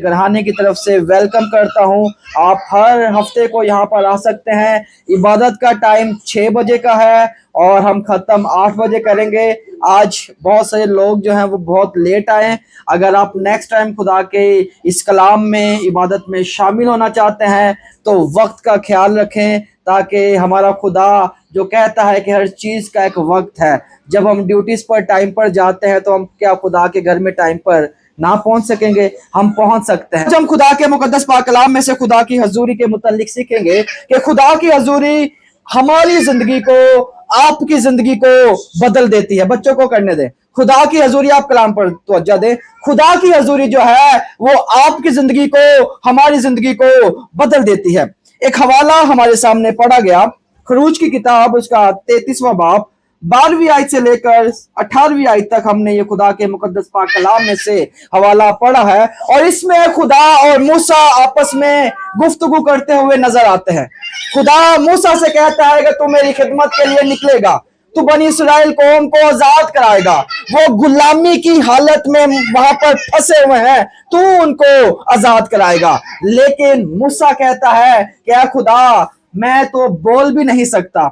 घराने की तरफ से वेलकम करता हूं। आप हर हफ्ते को यहां पर आ सकते हैं। इबादत का टाइम 6 बजे का है और हम ख़त्म 8 बजे करेंगे। आज बहुत सारे लोग जो हैं वो बहुत लेट आए। अगर आप नेक्स्ट टाइम खुदा के इस कलाम में इबादत में शामिल होना चाहते हैं तो वक्त का ख्याल रखें, ताकि हमारा खुदा जो कहता है कि हर चीज़ का एक वक्त है। जब हम ड्यूटीज़ पर टाइम पर जाते हैं तो हम क्या खुदा के घर में टाइम पर ना पहुंच सकेंगे? हम पहुंच सकते हैं। जब हम खुदा के मुकद्दस पाक कलाम में से खुदा की हजूरी के मुतालिक सीखेंगे कि खुदा की हजूरी हमारी जिंदगी को, आपकी जिंदगी को बदल देती है। बच्चों को करने दें। खुदा की हजूरी, आप कलाम पर तवज्जो दें। खुदा की हजूरी जो है वो आपकी जिंदगी को, हमारी जिंदगी को बदल देती है। एक हवाला हमारे सामने पढ़ा गया, खरूज की किताब उसका 33वां बाब 12वीं आयत से लेकर 18वीं आयत तक हमने ये खुदा के मुकद्दस पाक कलाम में से हवाला पढ़ा है। और इसमें खुदा और मूसा आपस में गुफ्तगू करते हुए नजर आते हैं। खुदा मूसा से कहता है कि तू मेरी खिदमत के लिए निकलेगा, तू बनी इस्राएल कौम को आजाद कराएगा। वो गुलामी की हालत में वहां पर फंसे हुए हैं, तू उनको आजाद कराएगा। लेकिन मूसा कहता है कि खुदा, मैं तो बोल भी नहीं सकता,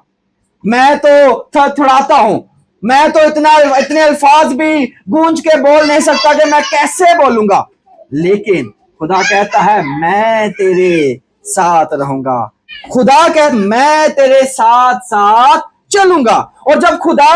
मैं तो थड़थड़ाता हूं, मैं तो इतने अल्फाज भी गूंज के बोल नहीं सकता कि मैं कैसे बोलूंगा। लेकिन खुदा कहता है मैं तेरे साथ रहूंगा। खुदा कह मैं तेरे साथ साथ चलूंगा। और जब खुदा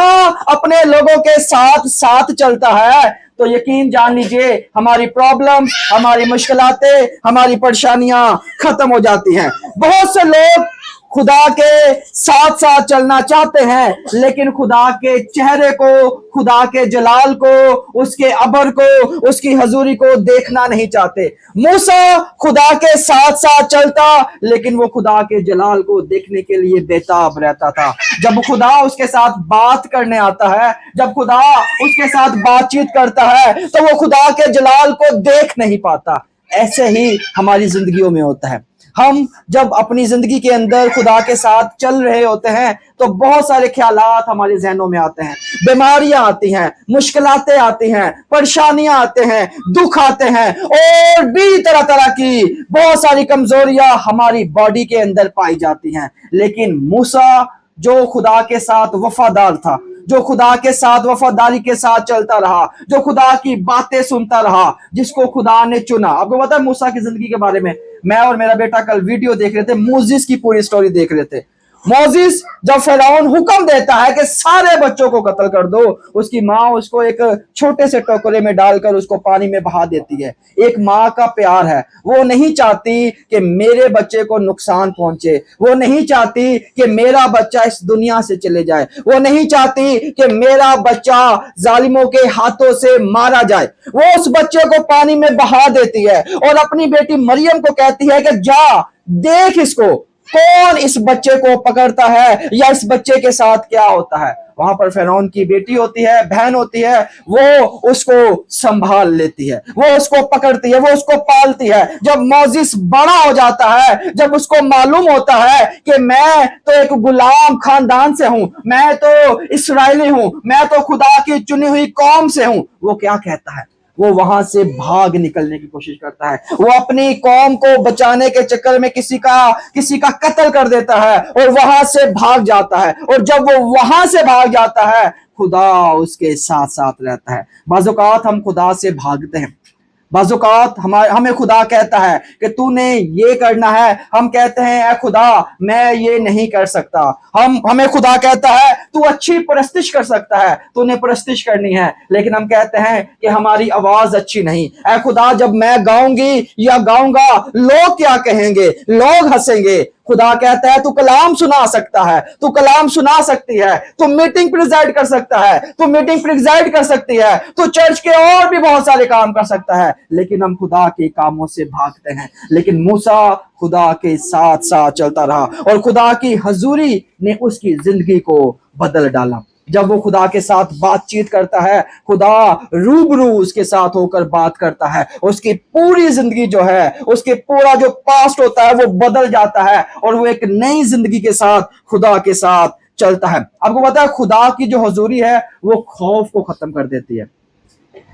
अपने लोगों के साथ साथ चलता है तो यकीन जान लीजिए हमारी प्रॉब्लम, हमारी मुश्किलातें, हमारी परेशानियां खत्म हो जाती हैं। बहुत से लोग खुदा के साथ साथ चलना चाहते हैं, लेकिन खुदा के चेहरे को, खुदा के जलाल को, उसके अबर को, उसकी हजूरी को देखना नहीं चाहते। मूसा खुदा के साथ साथ चलता, लेकिन वो खुदा के जलाल को देखने के लिए बेताब रहता था। जब खुदा उसके साथ बात करने आता है, जब खुदा उसके साथ बातचीत करता है, तो वो खुदा के जलाल को देख नहीं पाता। ऐसे ही हमारी जिंदगियों में होता है। हम जब अपनी जिंदगी के अंदर खुदा के साथ चल रहे होते हैं तो बहुत सारे ख्यालात हमारे जहनों में आते हैं, बीमारियां आती हैं, मुश्किलातें आती हैं, परेशानियां आते हैं, दुख आते हैं और भी तरह तरह की बहुत सारी कमजोरियां हमारी बॉडी के अंदर पाई जाती हैं। लेकिन मूसा जो खुदा के साथ वफादार था, जो खुदा के साथ वफादारी के साथ चलता रहा, जो खुदा की बातें सुनता रहा, जिसको खुदा ने चुना। आपको पता है मूसा की जिंदगी के बारे में, मैं और मेरा बेटा कल वीडियो देख रहे थे, मोसेस की पूरी स्टोरी देख रहे थे। मोसेस जब फिरौन हुक्म देता है कि सारे बच्चों को कत्ल कर दो, उसकी माँ उसको एक छोटे से टोकरे में डालकर उसको पानी में बहा देती है। एक माँ का प्यार है, वो नहीं चाहती कि मेरे बच्चे को नुकसान पहुंचे, वो नहीं चाहती कि मेरा बच्चा इस दुनिया से चले जाए, वो नहीं चाहती कि मेरा बच्चा जालिमों के हाथों से मारा जाए। वो उस बच्चे को पानी में बहा देती है और अपनी बेटी मरियम को कहती है कि जा देख इसको, कौन इस बच्चे को पकड़ता है या इस बच्चे के साथ क्या होता है। वहां पर फिरौन की बेटी होती है, बहन होती है, वो उसको संभाल लेती है, वो उसको पकड़ती है, वो उसको पालती है। जब मोसेस बड़ा हो जाता है, जब उसको मालूम होता है कि मैं तो एक गुलाम खानदान से हूं, मैं तो इस्राएली हूं, मैं तो खुदा की चुनी हुई कौम से हूं, वो क्या कहता है? वो वहां से भाग निकलने की कोशिश करता है। वो अपनी कौम को बचाने के चक्कर में किसी का कत्ल कर देता है और वहां से भाग जाता है। और जब वो वहां से भाग जाता है, खुदा उसके साथ साथ रहता है। बाज़ औक़ात हम खुदा से भागते हैं, बाज़ औक़ात हमें खुदा कहता है कि तूने ये करना है, हम कहते हैं ऐ खुदा मैं ये नहीं कर सकता। हमें खुदा कहता है तू अच्छी परस्तिश कर सकता है, तूने परस्तिश करनी है, लेकिन हम कहते हैं कि हमारी आवाज अच्छी नहीं। ऐ खुदा जब मैं गाऊंगी या गाऊंगा लोग क्या कहेंगे, लोग हंसेंगे। खुदा कहता है तू कलाम सुना सकता है, तू कलाम सुना सकती है, तू मीटिंग प्रिजाइड कर सकता है, तू मीटिंग प्रिजाइड कर सकती है, तू चर्च के और भी बहुत सारे काम कर सकता है। लेकिन हम खुदा के कामों से भागते हैं। लेकिन मूसा खुदा के साथ साथ चलता रहा और खुदा की हजूरी ने उसकी जिंदगी को बदल डाला। जब वो खुदा के साथ बातचीत करता है, खुदा रूबरू उसके साथ होकर बात करता है, उसकी पूरी जिंदगी जो है, उसके पूरा जो पास्ट होता है वो बदल जाता है और वो एक नई जिंदगी के साथ खुदा के साथ चलता है। आपको पता है खुदा की जो हजूरी है वो खौफ को खत्म कर देती है।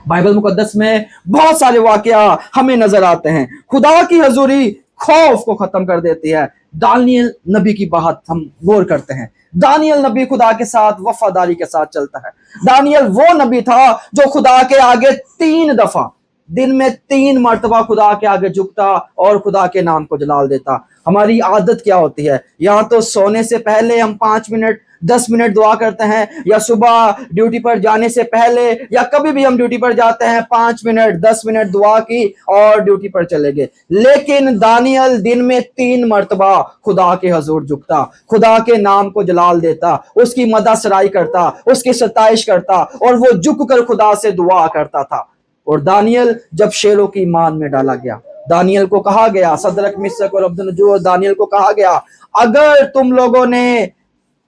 बाइबल मुकद्दस में बहुत सारे वाकया हमें नजर आते हैं। खुदा की हजूरी खौफ को खत्म कर देती है। दानियल नबी की बात हम गौर करते हैं। दानियल नबी खुदा के साथ वफादारी के साथ चलता है। दानियल वो नबी था जो खुदा के आगे 3 दफा दिन में 3 मर्तबा खुदा के आगे झुकता और खुदा के नाम को जलाल देता। हमारी आदत क्या होती है? या तो सोने से पहले हम 5 मिनट 10 मिनट दुआ करते हैं, या सुबह ड्यूटी पर जाने से पहले, या कभी भी हम ड्यूटी पर जाते हैं 5 मिनट 10 मिनट दुआ की और ड्यूटी पर चले गए। लेकिन दानियल दिन में 3 मर्तबा खुदा के हजूर झुकता, खुदा के नाम को जलाल देता, उसकी मदद सराई करता, उसकी सताइश करता और वो झुक कर खुदा से दुआ करता था। और दानियल जब शेरों की मान में डाला गया, दानियल को कहा गया, सदरक मिशक और अबदनगो, दानियल को कहा गया, अगर तुम लोगों ने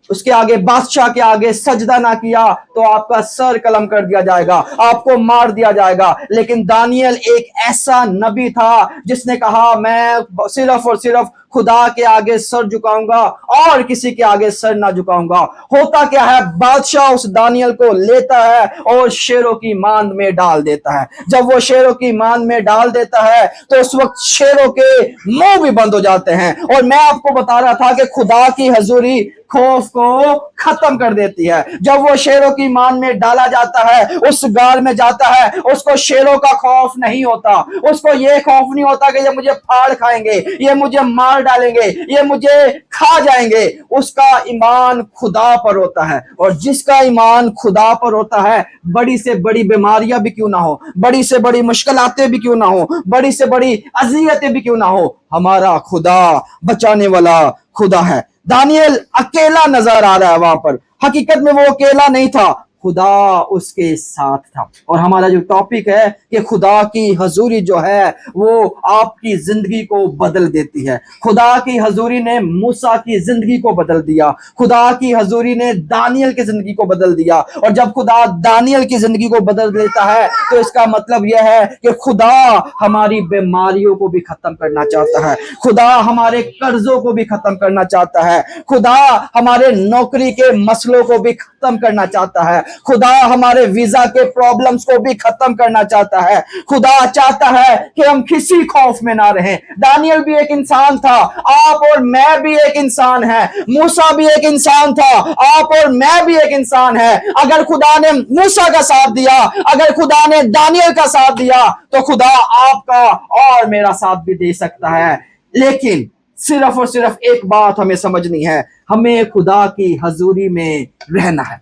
उसके आगे, बादशाह के आगे सजदा ना किया तो आपका सर कलम कर दिया जाएगा, आपको मार दिया जाएगा। लेकिन दानियल एक ऐसा नबी था जिसने कहा, मैं सिर्फ और सिर्फ खुदा के आगे सर झुकाऊंगा और किसी के आगे सर ना झुकाऊंगा। होता क्या है, बादशाह उस दानियल को लेता है और शेरों की मान में डाल देता है। जब वो शेरों की मान में डाल देता है तो उस वक्त शेरों के मुंह भी बंद हो जाते हैं। और मैं आपको बता रहा था कि खुदा की हजूरी खौफ को खत्म कर देती है। जब वो शेरों की मान में डाला जाता है, उस गार में जाता है, उसको शेरों का खौफ नहीं होता। उसको ये खौफ नहीं होता कि ये मुझे फाड़ खाएंगे, ये मुझे मार डालेंगे, ये मुझे खा जाएंगे। उसका ईमान खुदा पर होता है। और जिसका ईमान खुदा पर होता है, बड़ी से बड़ी बीमारियां भी क्यों ना हो, बड़ी से बड़ी मुश्किलातें भी क्यों ना हो, बड़ी से बड़ी अजियतें भी क्यों ना हो, हमारा खुदा बचाने वाला खुदा है। दानियल अकेला नजर आ रहा है वहां पर, हकीकत में वो अकेला नहीं था, खुदा उसके साथ था। और हमारा जो टॉपिक है कि खुदा की हजूरी जो है वो आपकी जिंदगी को बदल देती है। खुदा की हजूरी ने मूसा की जिंदगी को बदल दिया, खुदा की हजूरी ने दानियल की जिंदगी को बदल दिया। और जब खुदा दानियल की जिंदगी को बदल देता है तो इसका मतलब यह है कि खुदा हमारी बीमारियों को भी खत्म करना चाहता है, खुदा हमारे कर्जों को भी खत्म करना चाहता है, खुदा हमारे नौकरी के मसलों को भी खत्म करना चाहता है, खुदा हमारे वीजा के प्रॉब्लम्स को भी खत्म करना चाहता है। खुदा चाहता है कि हम किसी खौफ में ना रहें। दानियल भी एक इंसान था, आप और मैं भी एक इंसान है, मूसा भी एक इंसान था, आप और मैं भी एक इंसान है। अगर खुदा ने मूसा का साथ दिया, अगर खुदा ने दानियल का साथ दिया, तो खुदा आपका और मेरा साथ भी दे सकता है। लेकिन सिर्फ और सिर्फ एक बात हमें समझनी है, हमें खुदा की हजूरी में रहना है।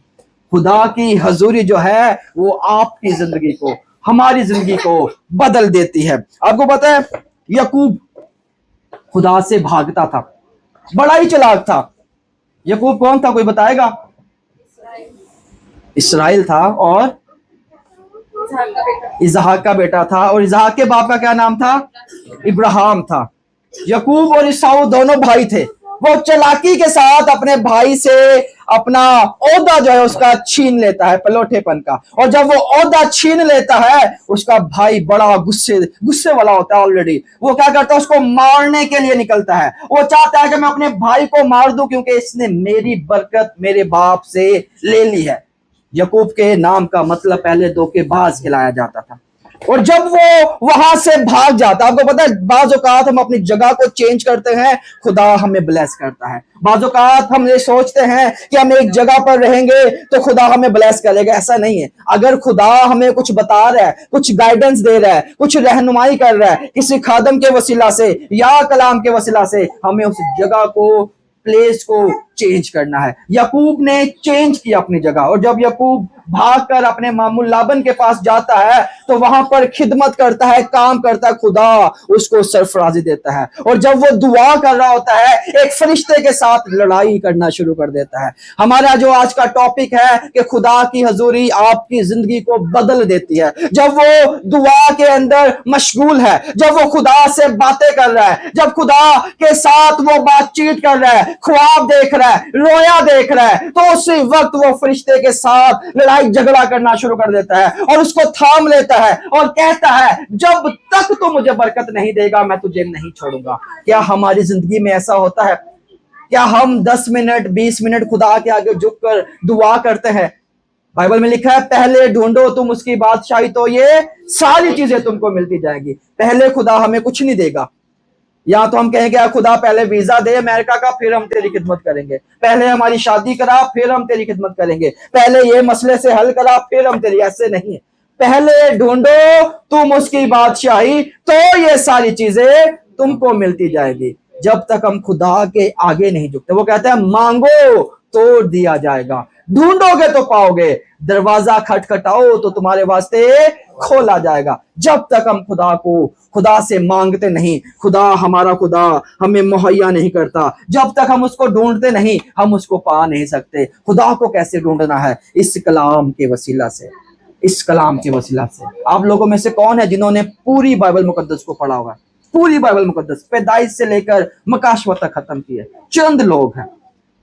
खुदा की हजूरी जो है वो आपकी जिंदगी को, हमारी जिंदगी को बदल देती है। आपको पता है, यकूब खुदा से भागता था, बड़ा ही चालाक था। यकूब कौन था, कोई बताएगा? इसराइल था और इसहाक का बेटा था। और इसहाक के बाप का क्या नाम था? इब्राहिम था। यकूब और ईसाऊ दोनों भाई थे। वो चालाकी के साथ अपने भाई से अपना ओहदा जो है उसका छीन लेता है, पलोठेपन का। और जब वो ओहदा छीन लेता है, उसका भाई बड़ा गुस्से वाला होता है ऑलरेडी। वो क्या करता है, उसको मारने के लिए निकलता है। वो चाहता है कि मैं अपने भाई को मार दूं क्योंकि इसने मेरी बरकत मेरे बाप से ले ली है। यकूब के नाम का मतलब पहले धोखेबाज खिलाया जाता था। और जब वो वहां से भाग जाता, आपको पता है बाज़ औक़ात हम अपनी जगह को चेंज करते हैं, खुदा हमें ब्लेस करता है। बाज़ औक़ात हम ये सोचते हैं कि हम एक जगह पर रहेंगे तो खुदा हमें ब्लेस करेगा, ऐसा नहीं है। अगर खुदा हमें कुछ बता रहा है, कुछ गाइडेंस दे रहा है, कुछ रहनुमाई कर रहा है, किसी खादम के वसीला से या कलाम के वसीला से, हमें उस जगह को, प्लेस को चेंज करना है। यकूब ने चेंज किया अपनी जगह। और जब यकूब भागकर अपने मामू लाबन के पास जाता है तो वहां पर खिदमत करता है, काम करता है, खुदा उसको सरफराजी देता है। और जब वो दुआ कर रहा होता है, एक फरिश्ते के साथ लड़ाई करना शुरू कर देता है। हमारा जो आज का टॉपिक है कि खुदा की हजूरी आपकी जिंदगी को बदल देती है। जब वो दुआ के अंदर मशगूल है, जब वो खुदा से बातें कर रहा है, जब खुदा के साथ वो बातचीत कर रहा है, ख्वाब देख रहा है, रोया देख रहा है, तो उसी वक्त वो फरिश्ते के साथ लड़ाई झगड़ा करना शुरू कर देता है और उसको थाम लेता है और कहता है, जब तक तो मुझे बरकत नहीं देगा मैं तुझे नहीं छोड़ूंगा। क्या हमारी जिंदगी में ऐसा होता है? क्या हम 10 मिनट 20 मिनट खुदा के आगे झुककर दुआ करते हैं? बाइबल में लिखा है पहले ढूंढो तुम उसकी बादशाही तो ये सारी चीजें तुमको मिलती जाएंगी। पहले खुदा हमें कुछ नहीं देगा। या तो हम कहेंगे खुदा पहले वीजा दे अमेरिका का, फिर हम तेरी खिदमत करेंगे। पहले हमारी शादी करा, फिर हम तेरी खिदमत करेंगे। पहले ये मसले से हल करा, फिर हम तेरी। ऐसे नहीं है। पहले ढूंढो तुम उसकी बादशाही तो ये सारी चीजें तुमको मिलती जाएगी। जब तक हम खुदा के आगे नहीं झुकते, वो कहते हैं मांगो तो दिया जाएगा, ढूंढोगे तो पाओगे, दरवाजा खटखटाओ तो तुम्हारे वास्ते खोला जाएगा। जब तक हम खुदा से मांगते नहीं, खुदा हमारा खुदा हमें मुहैया नहीं करता, जब तक हम उसको ढूंढते नहीं, हम उसको पा नहीं सकते। खुदा को कैसे ढूंढना है? इस कलाम के वसीला से, इस कलाम के वसीला से। आप लोगों में से कौन है जिन्होंने पूरी बाइबल मुकद्दस को पढ़ा होगा? पूरी बाइबल मुकद्दस पैदाइश से लेकर मकाशवा तक खत्म की है। चंद लोग हैं,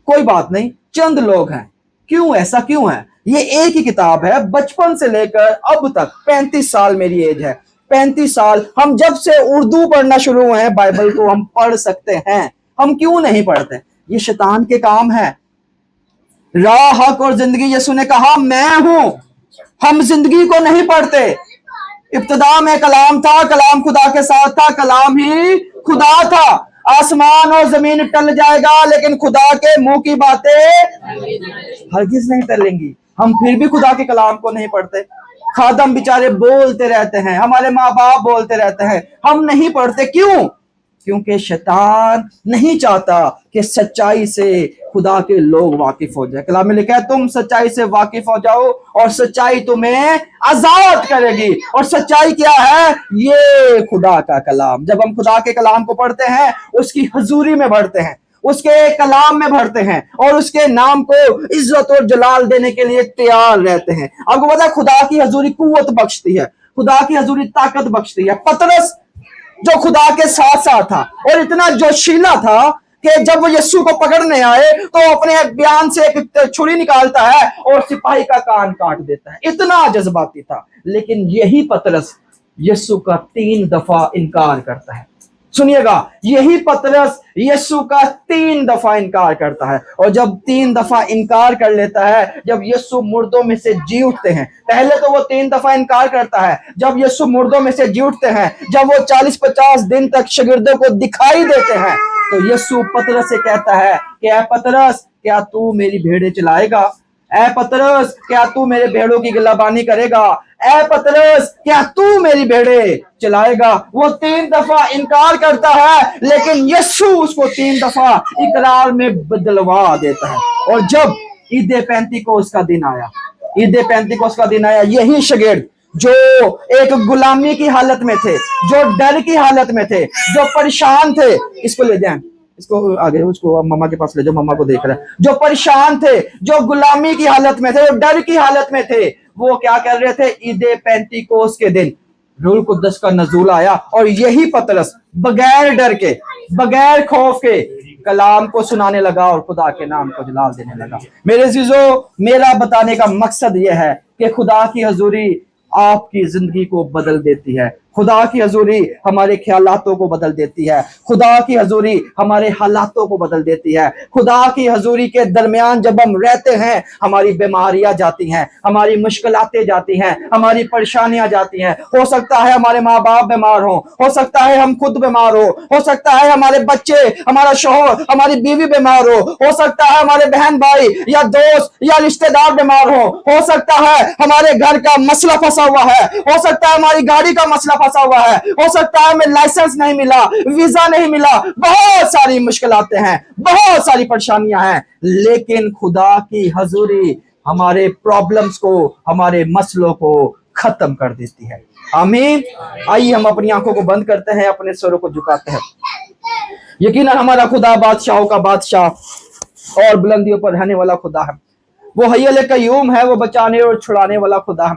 कोई बात नहीं, चंद लोग हैं। क्यों? ऐसा क्यों है? ये एक ही किताब है, बचपन से लेकर अब तक। 35 साल मेरी एज है, 35 साल हम जब से उर्दू पढ़ना शुरू हुए हैं, बाइबल को हम पढ़ सकते हैं। हम क्यों नहीं पढ़ते? ये शैतान के काम है। राह, हक और जिंदगी, यीशु ने कहा मैं हूं। हम जिंदगी को नहीं पढ़ते। इब्तिदा में कलाम था, कलाम खुदा के साथ था, कलाम ही खुदा था। आसमान और जमीन टल जाएगा, लेकिन खुदा के मुंह की बातें हरगिज नहीं टलेंगी। हम फिर भी खुदा के कलाम को नहीं पढ़ते। खादम बेचारे बोलते रहते हैं, हमारे माँ बाप बोलते रहते हैं, हम नहीं पढ़ते। क्यों? क्योंकि शैतान नहीं चाहता कि सच्चाई से खुदा के लोग वाकिफ हो जाए। कलाम में लिखा है तुम सच्चाई से वाकिफ हो जाओ और सच्चाई तुम्हें आजाद करेगी। और सच्चाई क्या है? ये खुदा का कलाम। जब हम खुदा के कलाम को पढ़ते हैं, उसकी हजूरी में बढ़ते हैं, उसके कलाम में भरते हैं और उसके नाम को इज्जत और जलाल देने के लिए तैयार रहते हैं। आपको पता है खुदा की हजूरी कुव्वत बख्शती है, खुदा की हजूरी ताकत बख्शती है। पतरस जो खुदा के साथ साथ था और इतना जोशीला था कि जब वो यीशु को पकड़ने आए तो अपने बयान से एक छुरी निकालता है और सिपाही का कान काट देता है। इतना जज्बाती था। लेकिन यही पतरस यीशु का 3 दफा इनकार करता है। सुनिएगा, यही पतरस यीशु का 3 दफा इनकार करता है। और जब 3 दफा इनकार कर लेता है, जब यीशु मुर्दों में से जी उठते हैं, पहले तो वो 3 दफा इनकार करता है, जब यीशु मुर्दों में से जी उठते हैं, जब वो 40-50 दिन तक शागिर्दों को दिखाई देते हैं, तो यीशु पतरस से कहता है कि ऐ पतरस, क्या तू मेरी भेड़ें चलाएगा? ऐ पतरस, क्या तू मेरे भेड़ों की गिलाबानी करेगा? ऐ पतरस, क्या तू मेरी भेड़ें चलाएगा? वो 3 दफा इनकार करता है, लेकिन यीशु उसको 3 दफा इकरार में बदलवा देता है। और जब ईद पेंतीकोस्त का दिन आया, ईद पेंतीकोस्त का दिन आया, यही शागिर्द जो एक गुलामी की हालत में थे, जो डर की हालत में थे, जो परेशान थे, इसको ले जाएं, इसको आगे, उसको मम्मा के पास ले जाओ, मम्मा को देख रहा है, जो परेशान थे, जो गुलामी की हालत में थे, जो डर की हालत में थे, वो क्या कर रहे थे? ईद पेंतीकोस्त के दिन रूह कुद्दस का नज़ूल आया और यही पतरस बगैर डर के, बगैर खौफ के कलाम को सुनाने लगा और खुदा के नाम को जलाल देने लगा। मेरे अजीजों, मेरा बताने का मकसद यह है कि खुदा की हजूरी आपकी जिंदगी को बदल देती है। खुदा की हजूरी हमारे ख्यालातों को बदल देती है। खुदा की हजूरी हमारे हालातों को बदल देती है। खुदा की हजूरी के दरमियान जब हम रहते हैं, हमारी बीमारियां जाती हैं, हमारी मुश्किलातें जाती हैं, हमारी परेशानियां जाती हैं। हो सकता है हमारे माँ बाप बीमार हो सकता है हम खुद बीमार हो सकता है हमारे बच्चे, हमारा शौहर, हमारी बीवी बीमार हो सकता है हमारे बहन भाई या दोस्त या रिश्तेदार बीमार हो सकता है हमारे घर का मसला फंसा हुआ है, हो सकता है हमारी गाड़ी का मसला फंसा हुआ है, हो सकता है हमें लाइसेंस नहीं मिला, वीजा नहीं मिला, बहुत सारी मुश्किलातें हैं, बहुत सारी परेशानियां हैं। लेकिन खुदा की हजूरी हमारे प्रॉब्लम्स को, हमारे मसलों को खत्म कर देती है। आमीन। आइए हम अपनी आंखों को बंद करते हैं, अपने सरों को झुकाते हैं। यकीनन हमारा खुदा बादशाहों का बादशाह और बुलंदियों पर रहने वाला खुदा है। वो हय्युल कय्यूम है, वो बचाने और छुड़ाने वाला खुदा है,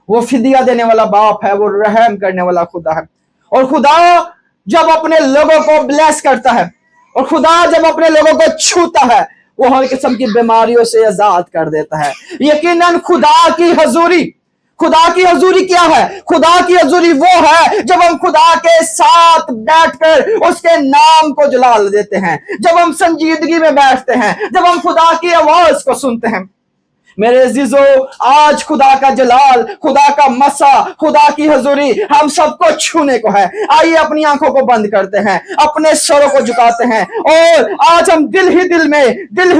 वो फिदिया देने वाला बाप है, वो रहम करने वाला खुदा है। और खुदा जब अपने लोगों को ब्लेस करता है और खुदा जब अपने लोगों को छूता है, वो हर किस्म की बीमारियों से आजाद कर देता है। यकीनन खुदा की हजूरी, खुदा की हजूरी क्या है? खुदा की हजूरी वो है जब हम खुदा के साथ बैठकर उसके नाम को जलाल देते हैं, जब हम संजीदगी में बैठते हैं, जब हम खुदा की आवाज को सुनते हैं। मेरे अजीजो, आज खुदा का जलाल, खुदा का मसा, खुदा की हजूरी हम सबको छूने को है। आइए अपनी आंखों को बंद करते हैं, अपने सरों को झुकाते हैं और आज हम दिल ही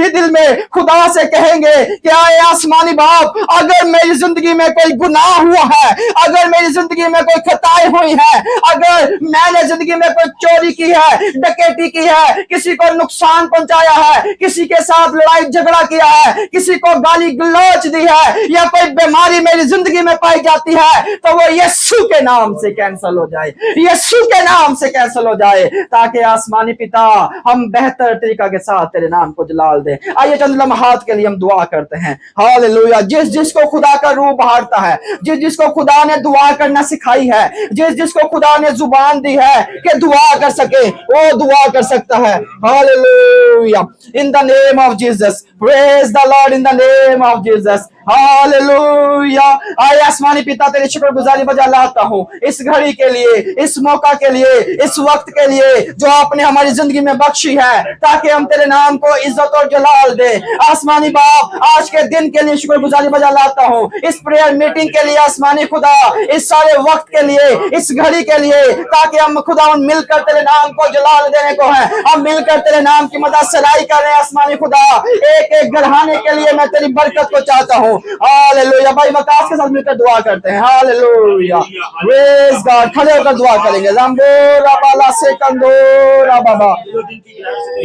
दिल में खुदा से कहेंगे कि आए आसमानी बाप, अगर मेरी जिंदगी में कोई गुनाह हुआ है, अगर मेरी जिंदगी में कोई खताएं हुई है, अगर मैंने जिंदगी में कोई चोरी की है, डकैती की है, किसी को नुकसान पहुंचाया है, किसी के साथ लड़ाई झगड़ा किया है, किसी को गाली गलौच दी है, या कोई बीमारी मेरी जिंदगी में पाई जाती है, तो वो यीशु के नाम से कैंसिल हो जाए, यीशु के नाम से कैंसिल हो जाए, ताकि आसमानी पिता हम बेहतर तरीका के साथ तेरे नाम को जलाल दे। आइए चंद लम्हात के लिए हम दुआ करते हैं। हालेलुया। जिस जिसको खुदा का रूह बहारता है, जिस जिसको खुदा ने दुआ करना सिखाई है, जिस जिसको खुदा ने जुबान दी है कि दुआ कर सके, वो दुआ कर सकता है। Hallelujah. In the name of Jesus, praise the Lord, in the name of Jesus. Hallelujah. आए आसमानी पिता, तेरी शुक्रगुजारी बजा लाता हूँ इस घड़ी के लिए, इस मौका के लिए, इस वक्त के लिए जो आपने हमारी जिंदगी में बख्शी है, ताकि हम तेरे नाम को इज्जत और जलाल दे। आसमानी बाप, आज के दिन के लिए शुक्रगुजारी बजा लाता हूँ, इस प्रेयर मीटिंग के लिए आसमानी खुदा, इस सारे वक्त के लिए, इस घड़ी के लिए, ताकि हम खुदा मिलकर तेरे नाम को जलाल देने को है, हम मिलकर तेरे नाम की मदद सराई कर रहे हैं। आसमानी खुदा, एक एक घराने के लिए मैं तेरी बरकत को चाहता हूँ। हालेलुया। भाई वकास के साथ मिलकर दुआ करते हैं। हालेलुया। Praise God. खड़े होकर दुआ करेंगे। लंबोरा बाला से कंदोरा बाबा।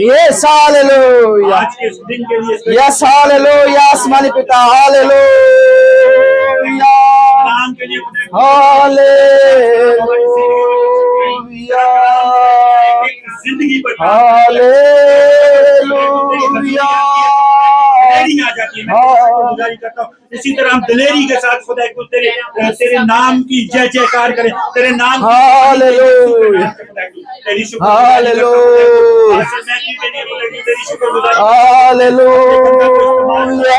Yes hallelujah. Yes hallelujah. आसमानी पिता, हालेलुया, हालेलुया, हालेलुया। आ जाती है। मैं गुजारी करता हूँ इसी तरह हम दिलेरी के साथ खुदा को तेरे नाम की जय जयकार करें, तेरे नाम हालेलुया, हालेलुया, हालेलुया।